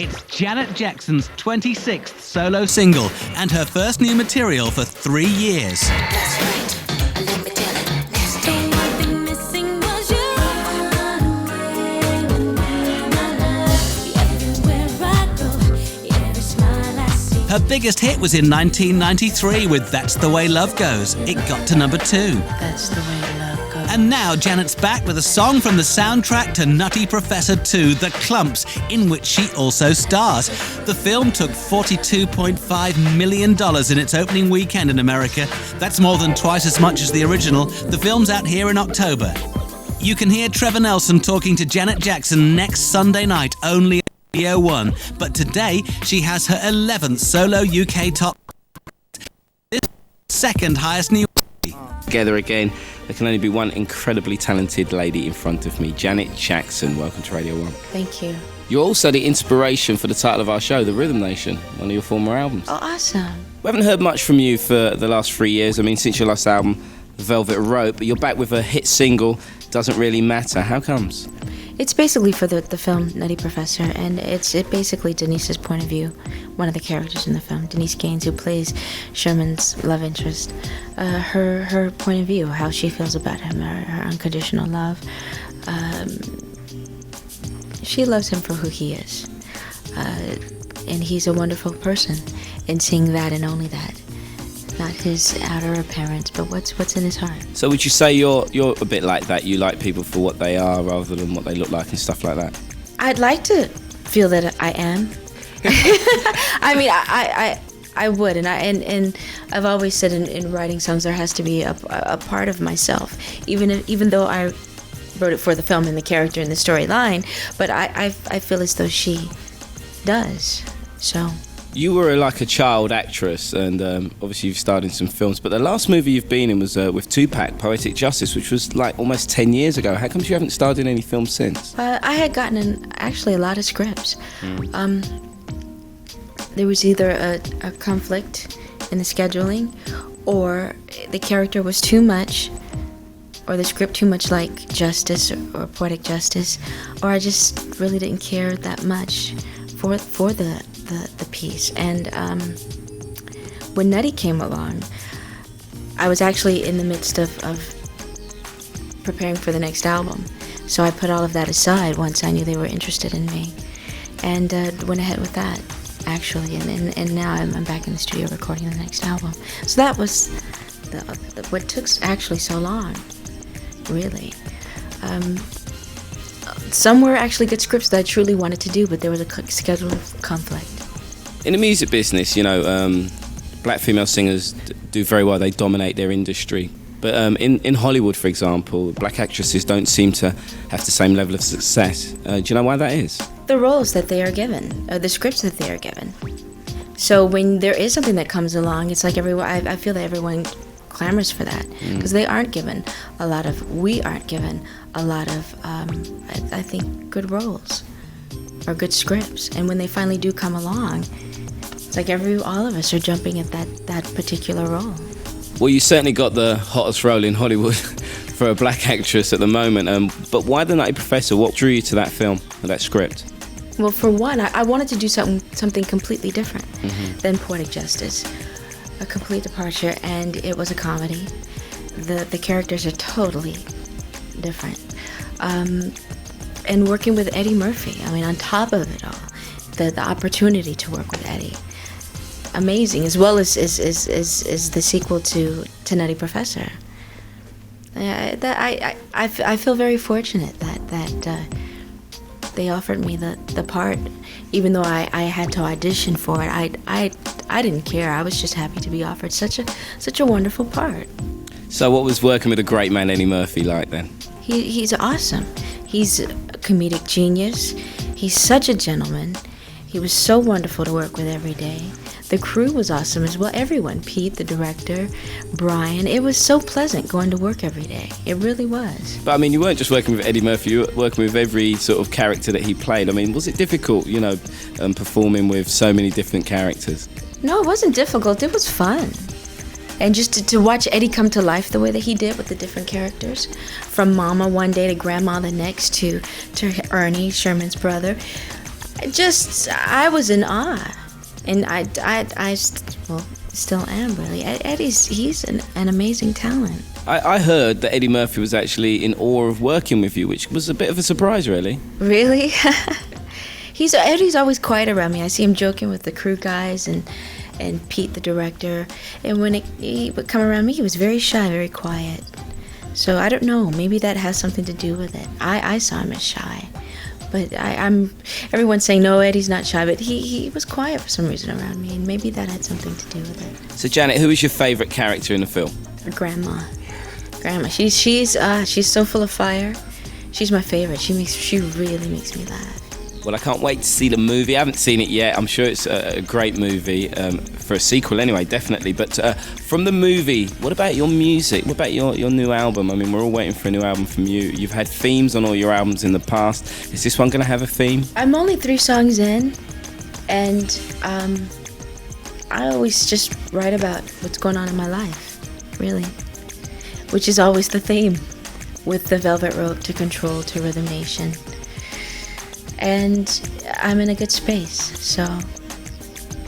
It's Janet Jackson's 26th solo single and her first new material for 3 years. That's right. Let me tell it. Let's do it. One thing missing was you. Run away with me, my love. Everywhere I go, every smile I see. Her biggest hit was in 1993 with That's the Way Love Goes. It got to number 2. That's the way love goes. And now Janet's back with a song from the soundtrack to Nutty Professor 2, The Clumps, in which she also stars. The film took $42.5 million in its opening weekend in America. That's more than twice as much as the original. The film's out here in October. You can hear Trevor Nelson talking to Janet Jackson next Sunday night, only on Radio 1. But today, she has her 11th solo UK top. This second highest new. Together again, there can only be one incredibly talented lady in front of me, Janet Jackson. Welcome to Radio 1. Thank you. You're also the inspiration for the title of our show, The Rhythm Nation, one of your former albums. Oh, awesome. We haven't heard much from you for the last 3 years. I mean, since your last album, Velvet Rope, but you're back with a hit single, Doesn't Really Matter. How comes? It's basically for the film Nutty Professor, and it's basically Denise's point of view, one of the characters in the film, Denise Gaines, who plays Sherman's love interest. Her point of view, how she feels about him, her unconditional love. She loves him for who he is, and he's a wonderful person. And seeing that and only that, not his outer appearance, but what's in his heart. So would you say you're a bit like that? You like people for what they are rather than what they look like and stuff like that? I'd like to feel that I am. I mean, I would, and I've always said in writing songs there has to be a part of myself, even though I wrote it for the film and the character and the storyline, but I feel as though she does. So. You were like a child actress, and obviously you've starred in some films, but the last movie you've been in was with Tupac, Poetic Justice, which was like almost 10 years ago. How come you haven't starred in any films since? I had gotten actually a lot of scripts. There was either a conflict in the scheduling, or the character was too much, or the script too much like Justice or Poetic Justice, or I just really didn't care that much for the piece. And when Nutty came along, I was actually in the midst of preparing for the next album, so I put all of that aside once I knew they were interested in me, and went ahead with that actually, and now I'm back in the studio recording the next album. So that was what took actually so long, really. Some were actually good scripts that I truly wanted to do, but there was a schedule conflict. In the music business, you know, black female singers do very well. They dominate their industry. But in Hollywood, for example, black actresses don't seem to have the same level of success. Do you know why that is? The roles that they are given, the scripts that they are given. So when there is something that comes along, it's like everyone. I feel that everyone clamors for that because we aren't given a lot of, I think, good roles or good scripts. And when they finally do come along, it's like all of us are jumping at that particular role. Well, you certainly got the hottest role in Hollywood for a black actress at the moment. But why The Nutty Professor? What drew you to that film or that script? Well, for one, I wanted to do something completely different than Poetic Justice. A complete departure, and it was a comedy. The characters are totally different. And working with Eddie Murphy, I mean, on top of it all, the opportunity to work with Eddie, amazing, as well as the sequel to Nutty Professor. I feel very fortunate that they offered me the part, even though I had to audition for it. I didn't care. I was just happy to be offered such a wonderful part. So what was working with a great man, Eddie Murphy, like then? He's awesome. He's a comedic genius. He's such a gentleman. He was so wonderful to work with every day. The crew was awesome as well. Everyone, Pete, the director, Brian. It was so pleasant going to work every day. It really was. But I mean, you weren't just working with Eddie Murphy, you were working with every sort of character that he played. I mean, was it difficult, performing with so many different characters? No, it wasn't difficult. It was fun. And just to watch Eddie come to life the way that he did with the different characters, from Mama one day to Grandma the next to Ernie, Sherman's brother. I was in awe, and well, still am really. He's an amazing talent. I heard that Eddie Murphy was actually in awe of working with you, which was a bit of a surprise, really. Really? Eddie's always quiet around me. I see him joking with the crew guys and Pete, the director. And when he would come around me, he was very shy, very quiet. So I don't know. Maybe that has something to do with it. I saw him as shy, but everyone's saying no, Eddie's not shy, but he was quiet for some reason around me, and maybe that had something to do with it. So Janet, who is your favourite character in the film? Grandma. She's so full of fire. She's my favorite. She really makes me laugh. Well, I can't wait to see the movie. I haven't seen it yet. I'm sure it's a great movie, for a sequel anyway, definitely. But from the movie, what about your music? What about your new album? I mean, we're all waiting for a new album from you. You've had themes on all your albums in the past. Is this one going to have a theme? I'm only 3 songs in, and I always just write about what's going on in my life, really, which is always the theme, with the Velvet Rope to Control to Rhythm Nation. And I'm in a good space, so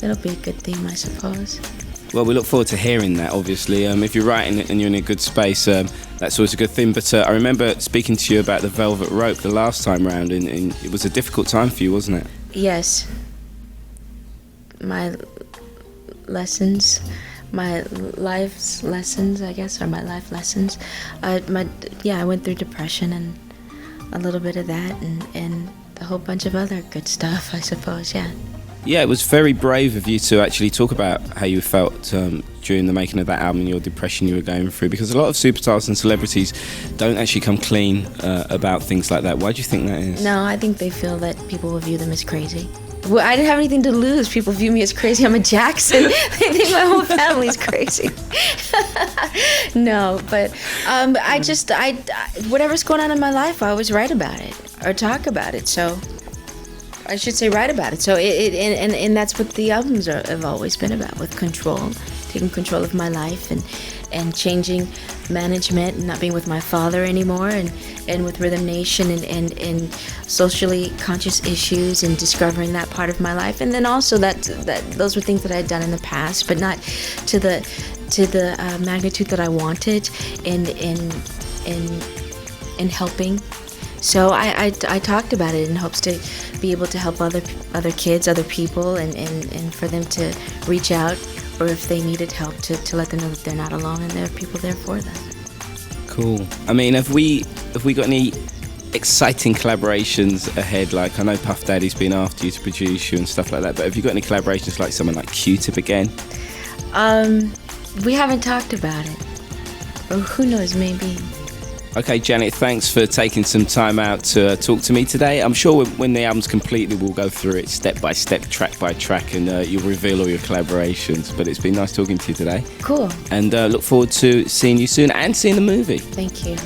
it'll be a good theme, I suppose. Well, we look forward to hearing that, obviously. If you're writing it and you're in a good space, that's always a good thing. But I remember speaking to you about the Velvet Rope the last time round, and it was a difficult time for you, wasn't it? Yes. My lessons, my life's lessons, I guess, or my life lessons. I went through depression and a little bit of that, and a whole bunch of other good stuff, I suppose, yeah. Yeah, it was very brave of you to actually talk about how you felt during the making of that album and your depression you were going through, because a lot of superstars and celebrities don't actually come clean about things like that. Why do you think that is? No, I think they feel that people will view them as crazy. Well, I didn't have anything to lose. People view me as crazy. I'm a Jackson. They think my whole family's crazy. No, but whatever's going on in my life, I always write about it or talk about it. So I should say write about it. So and that's what the albums have always been about, with control, taking control of my life and changing management and not being with my father anymore, and with Rhythm Nation and socially conscious issues and discovering that part of my life. And then also that those were things that I had done in the past, but not to the magnitude that I wanted in helping. So I talked about it in hopes to be able to help other kids, other people, and for them to reach out, or if they needed help, to let them know that they're not alone and there are people there for them. Cool. I mean, have we got any exciting collaborations ahead? Like, I know Puff Daddy's been after you to produce you and stuff like that, but have you got any collaborations like someone like Q-Tip again? We haven't talked about it. Or who knows, maybe. Okay, Janet, thanks for taking some time out to talk to me today. I'm sure when the album's completed, we'll go through it step by step, track by track, and you'll reveal all your collaborations. But it's been nice talking to you today. Cool. And look forward to seeing you soon and seeing the movie. Thank you.